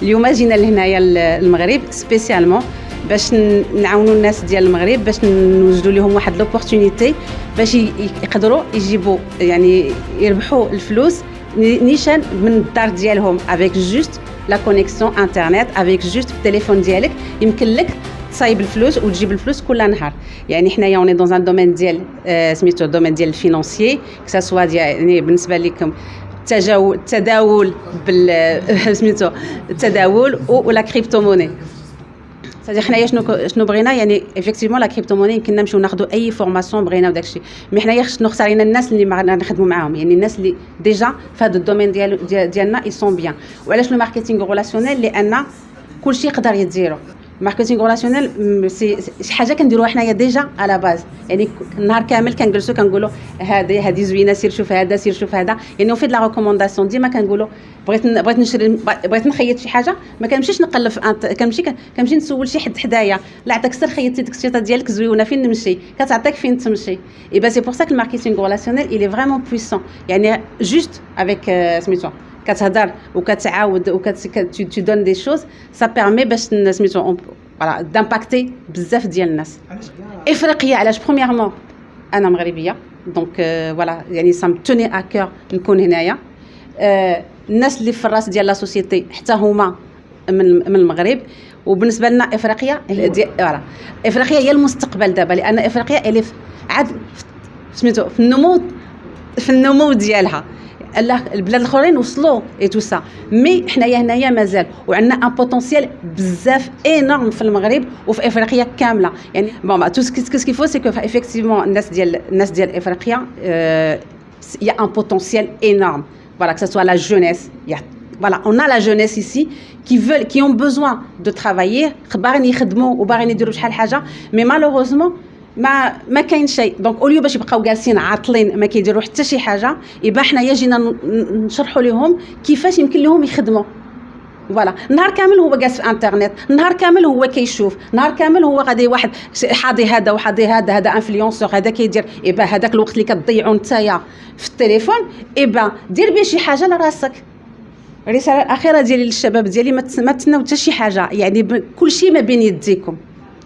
اليوم جينا لهنايا المغرب سبيسيالمون باش نعاونوا الناس ديال المغرب باش نوجدوا لهم واحد لوبورتونيتي باش يقدروا يجيبوا يعني يربحوا الفلوس نيشان من الدار ديالهم افيك جوست لا كونيكسيون انترنت افيك جوست التليفون ديالك يمكن لك تصايب الفلوس وتجيب الفلوس كل نهار. يعني حنايا اوني دون ان دومين ديال سميتو دومين ديال الفينانسيي كسا سوا ديال يعني بالنسبه لكم التداول سميتو التداول ولا كريبتو موني. صافي حنايا شنو بغينا يعني افيكتيفمون لا كريبتو موني يمكننا نمشيو ناخذوا اي فورماسيون بغينا وداكشي مي حنايا خصنا نختارينا الناس اللي نخدموا معاهم يعني الناس اللي ديجا في هذا الدومين ديالنا اي سون بيان. وعلاش لو ماركتينغ ريلاسيونيل لان كلشي يقدر يديرو. ماركتينغ ريلاسيونيل سي شي حاجه كنديروها حنايا ديجا على باز يعني النهار كامل كنجلسوا كنقولوا هذه زوينه سير شوف هذا سير شوف هذا يعني وفي لا ريكومونداسيون ديما كنقولوا بغيت نشري بغيت نخيط شي حاجه ما كنمشيش نقلب كنمشي نسول شي حد حدايا لا عطاك سير خيطتي ديك الشيطه ديالك زويونه فين نمشي كتعطيك فين تمشي. اي با سي بور سا كو الماركتينغ ريلاسيونيل il est vraiment puissant يعني جوست افيك سميتو كتهضر وكتعاود tu donnes des choses ça permet باش سميتو فوالا دامباكتي بزاف ديال الناس. افريقيا علاش برومييرمون انا مغربيه دونك فوالا يعني سا متوني ا كور نكون هنايا. الناس اللي في الراس ديال لا سوسيتي حتى هما من المغرب وبالنسبه لنا افريقيا فوالا افريقيا هي المستقبل دابا لان افريقيا اللي عاد سميتو في النمو ديالها البلاد الاخرين وصلوا اي تو سا مي حنايا هنايا مازال وعندنا ان بوتونسيال بزاف انورم في المغرب وفي افريقيا كامله يعني بون تو سكي فو سي كو افيكتيفمون الناس ديال افريقيا يا ان بوتونسيال انورم voilà que ça soit la jeunesse voilà on a la jeunesse ici qui ont besoin de travailler باغيين يخدموا وباغيين يديروا شحال حاجه مي malheureusement ما كاين شيء دونك اوليو باش يبقاو جالسين عاطلين ما كيديروا حتى شي حاجه يبقى حنايا جينا نشرحوا لهم كيفاش يمكن لهم يخدموا. فوالا نهار كامل هو جالس في انترنت نهار كامل هو كيشوف نهار كامل هو غادي واحد حاضي هذا وحاضي هذا انفلونسور هذا كيدير يبقى هذاك الوقت اللي كتضيعوا نتايا في التليفون يبقى دير بيه شي حاجه لراسك. الرساله الاخيره ديالي للشباب ديالي ما تسناو حتى شي حاجه يعني كلشي ما بين يديكم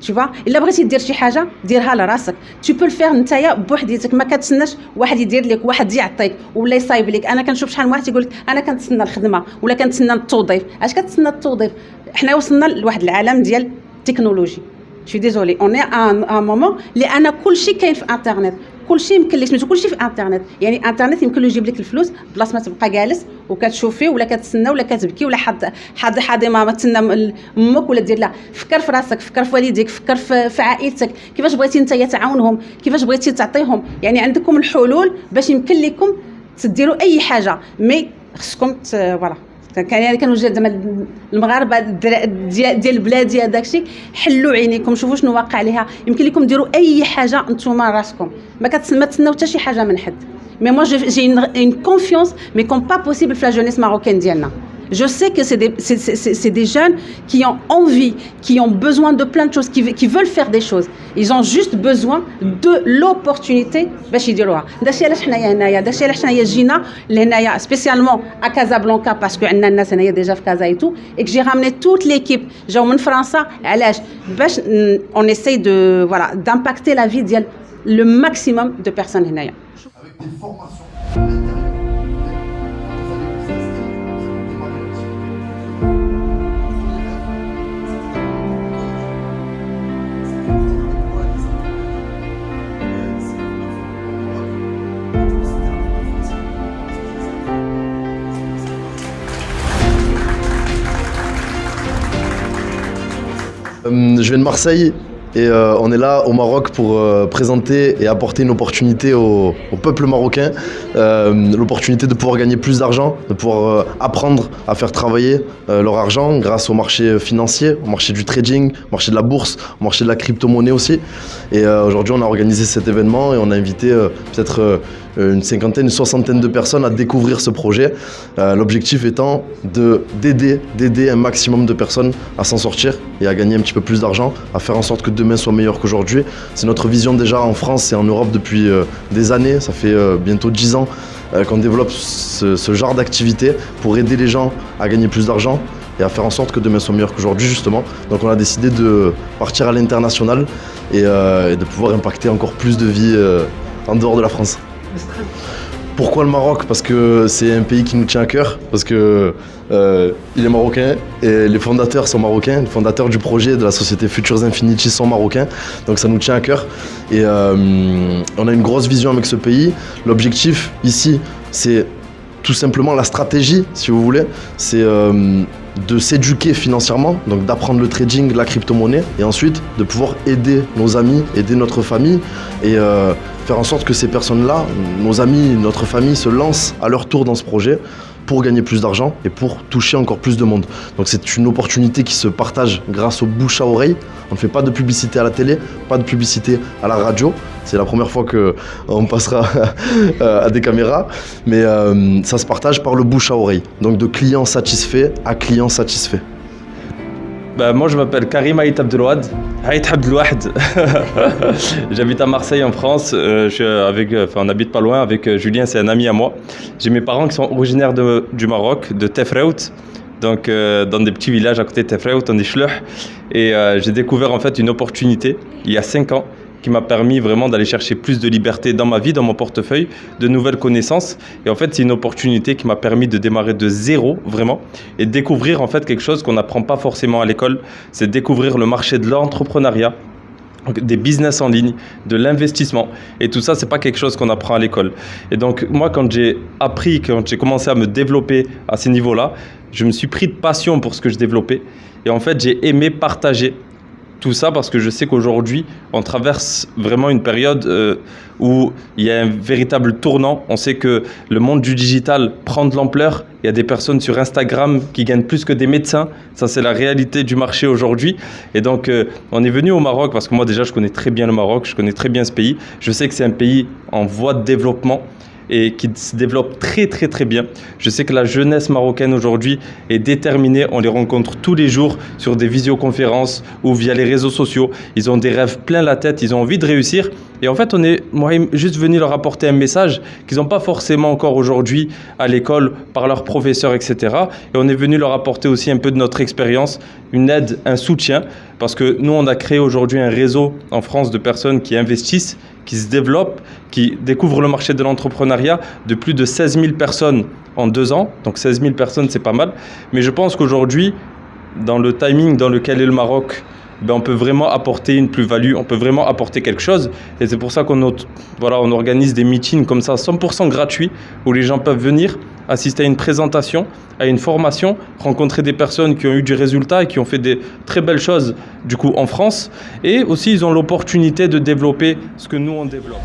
tu vois الا بغيتي دير شي حاجه ديرها لراسك tu peux le faire نتايا بوحديتك ما كتسناش واحد يدير لك واحد يعطيك ولا يصايب لك. انا كنشوف شحال من واحد يقول لك انا كنتسنى الخدمه ولا كنتسنى التوظيف. اش كتسنى التوظيف؟ حنا وصلنا لواحد العالم ديال التكنولوجي شي ديزولي اون اي ان مومون لان كلشي كاين في انترنت كلشي يمكن لك سميتو كلشي في انترنت يعني انترنت يمكن له يجيب لك الفلوس بلاصه ما تبقى جالس وكتشوفي ولا كتسنى ولا كتبكي ولا حاضي ما تسنى امك ولا دير لا. فكر في راسك فكر في والديك فكر في عائلتك كيفاش بغيتي نتايا تعاونهم كيفاش بغيتي تعطيهم يعني عندكم الحلول باش يمكن لكم تديروا اي حاجه مي خصكم فوالا كنوجد زعما المغاربه ديال البلادي هذاك الشيء حلوا عينيكم شوفوا شنو واقع عليها يمكن لكم ديروا اي حاجه نتوما راسكم ما تسناو حتى شي حاجه من حد. مي موا جي une confiance mais comme pas possible في la jeunesse marocaine ديالنا. Je sais que c'est des jeunes qui ont envie, qui ont besoin de plein de choses, qui veulent faire des choses. Ils ont juste besoin de l'opportunité باش يديروها. داكشي علاش حنايا هنايا داكشي علاش حنايا جينا لهنايا سبيسيالمون ا كازابلانكا باسكو عندنا الناس هنايا ديجا في كازا ايتو اك جي رامني توت ليكيب جاو من فرنسا علاش باش اون اساي دو فوالا دامباكتي لا في ديال لو ماكسيموم دو بيرسون هنايا. Je viens de Marseille et on est là au Maroc pour présenter et apporter une opportunité au peuple marocain, l'opportunité de pouvoir gagner plus d'argent, de pouvoir apprendre à faire travailler leur argent grâce au marché financier, au marché du trading, au marché de la bourse, au marché de la crypto-monnaie aussi. Et aujourd'hui on a organisé cet événement et on a invité peut-être une cinquantaine, une soixantaine de personnes à découvrir ce projet. L'objectif étant d'aider un maximum de personnes à s'en sortir et à gagner un petit peu plus d'argent, à faire en sorte que demain soit meilleur qu'aujourd'hui. C'est notre vision déjà en France et en Europe depuis des années, ça fait bientôt 10 ans qu'on développe ce genre d'activité pour aider les gens à gagner plus d'argent, et à faire en sorte que demain soit meilleur qu'aujourd'hui justement. Donc on a décidé de partir à l'international et de pouvoir impacter encore plus de vies en dehors de la France. Pourquoi le Maroc? Parce que c'est un pays qui nous tient à cœur, parce que il est marocain et les fondateurs sont marocains, les fondateurs du projet de la société Futures Infinity sont marocains, donc ça nous tient à cœur et on a une grosse vision avec ce pays. L'objectif ici, c'est tout simplement la stratégie, si vous voulez, c'est de s'éduquer financièrement, donc d'apprendre le trading, la crypto-monnaie, et ensuite de pouvoir aider nos amis, aider notre famille, et faire en sorte que ces personnes-là, nos amis, notre famille, se lancent à leur tour dans ce projet pour gagner plus d'argent et pour toucher encore plus de monde. Donc c'est une opportunité qui se partage grâce au bouche à oreille. On ne fait pas de publicité à la télé, pas de publicité à la radio. C'est la première fois qu'on passera à des caméras, mais ça se partage par le bouche à oreille. Donc de client satisfait à client satisfait. Bah, moi je m'appelle Karim Haït Abdelouad. Haït Abdelouad. J'habite à Marseille en France. On habite pas loin avec Julien, c'est un ami à moi. J'ai mes parents qui sont originaires du Maroc, de Tefraout. Donc dans des petits villages à côté de Tefraout, on dit Chleuh. Et j'ai découvert en fait une opportunité il y a 5 ans qui m'a permis vraiment d'aller chercher plus de liberté dans ma vie, dans mon portefeuille, de nouvelles connaissances. Et en fait, c'est une opportunité qui m'a permis de démarrer de zéro, vraiment, et de découvrir en fait quelque chose qu'on n'apprend pas forcément à l'école, c'est découvrir le marché de l'entrepreneuriat, des business en ligne, de l'investissement. Et tout ça, c'est pas quelque chose qu'on apprend à l'école. Et donc, moi, quand j'ai commencé à me développer à ces niveaux-là, je me suis pris de passion pour ce que je développais. Et en fait, j'ai aimé partager tout ça parce que je sais qu'aujourd'hui, on traverse vraiment une période où il y a un véritable tournant. On sait que le monde du digital prend de l'ampleur. Il y a des personnes sur Instagram qui gagnent plus que des médecins. Ça, c'est la réalité du marché aujourd'hui. Et donc, on est venu au Maroc parce que moi, déjà, je connais très bien le Maroc. Je connais très bien ce pays. Je sais que c'est un pays en voie de développement et qui se développe très très très bien. Je sais que la jeunesse marocaine aujourd'hui est déterminée, on les rencontre tous les jours sur des visioconférences ou via les réseaux sociaux. Ils ont des rêves plein la tête, ils ont envie de réussir. Et en fait, moi, juste venu leur apporter un message qu'ils n'ont pas forcément encore aujourd'hui à l'école par leurs professeurs, etc. Et on est venu leur apporter aussi un peu de notre expérience, une aide, un soutien, parce que nous, on a créé aujourd'hui un réseau en France de personnes qui investissent, qui se développent, qui découvrent le marché de l'entrepreneuriat de plus de 16 000 personnes en 2 ans. Donc 16 000 personnes, c'est pas mal. Mais je pense qu'aujourd'hui, dans le timing dans lequel est le Maroc, on peut vraiment apporter une plus-value, on peut vraiment apporter quelque chose. Et c'est pour ça qu'on organise des meetings comme ça, 100% gratuits, où les gens peuvent venir assister à une présentation, à une formation, rencontrer des personnes qui ont eu du résultat et qui ont fait des très belles choses du coup en France. Et aussi, ils ont l'opportunité de développer ce que nous, on développe.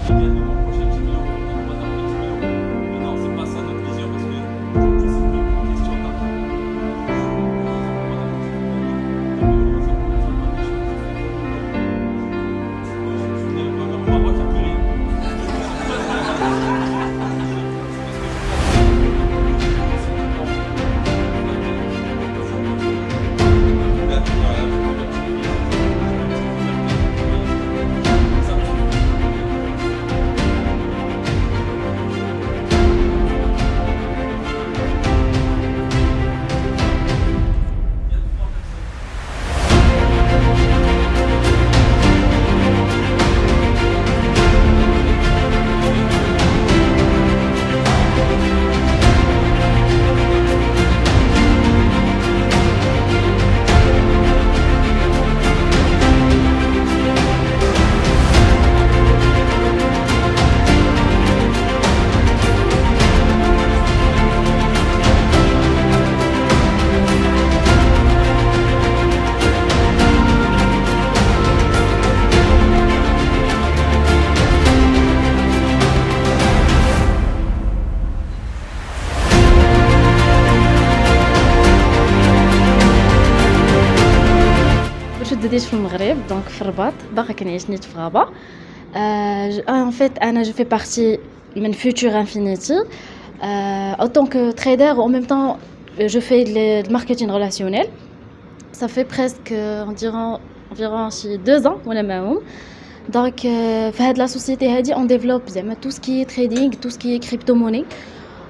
بديت في المغرب دونك في الرباط باقا كنعيش نيت في غابه en fait انا je fais partie من Future Infinity en tant que trader en même temps je fais le marketing relationnel ça fait presque environ 2 ans وانا معهم donc في هاد la société هادي on développe زعما tout ce qui est trading tout ce qui est crypto monnaie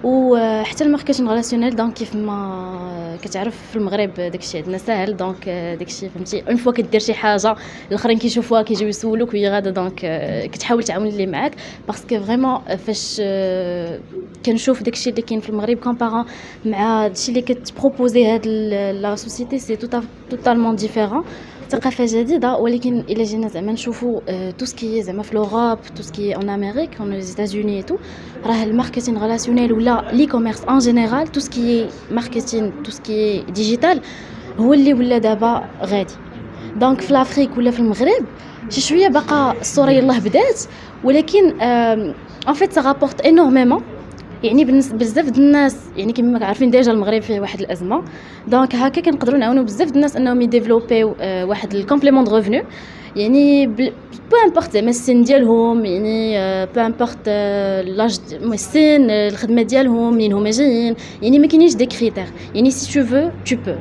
وحتى الماركتينغ ريلاسيونيل دونك كيف ما كتعرف في المغرب داكشي عندنا ساهل دونك داكشي فهمتي اون فوا كدير شي حاجه الاخرين كيشوفوها كيجيو يسولوك وهي غادا دونك كتحاول تعاون اللي معاك باسكو فريمون فاش كنشوف داكشي اللي كاين في المغرب كومبارون مع داكشي اللي كتبروبوزي هاد لا سوسيتي سي توتالمون ديفيرون ثقافه جديده ولكن الا جينا زعما نشوفوا تو سكي زعما في لوروب تو سكي ان امريك اون لي ايتازوني تو راه الماركتينغ ريلاسيونيل ولا لي كوميرس ان جينيرال تو سكي ماركتينغ تو سكي ديجيتال هو اللي ولا دابا غادي دونك في لافريك ولا في المغرب شي شويه باقا الصوره يلاه بدات ولكن ان فيت سا رابورت انورميمون يعني بزاف د الناس يعني كما عارفين ديجا المغرب فيه واحد الازمه دونك هكا كنقدروا نعاونوا بزاف د الناس انهم يديفلوبيو واحد الكومبليمون دو ريفونو يعني بو امبورط زعما السن ديالهم يعني بو امبورط لاج السن الخدمه ديالهم منين هما جايين يعني ما كاينينش دي كريتير يعني سي تو فو تو بو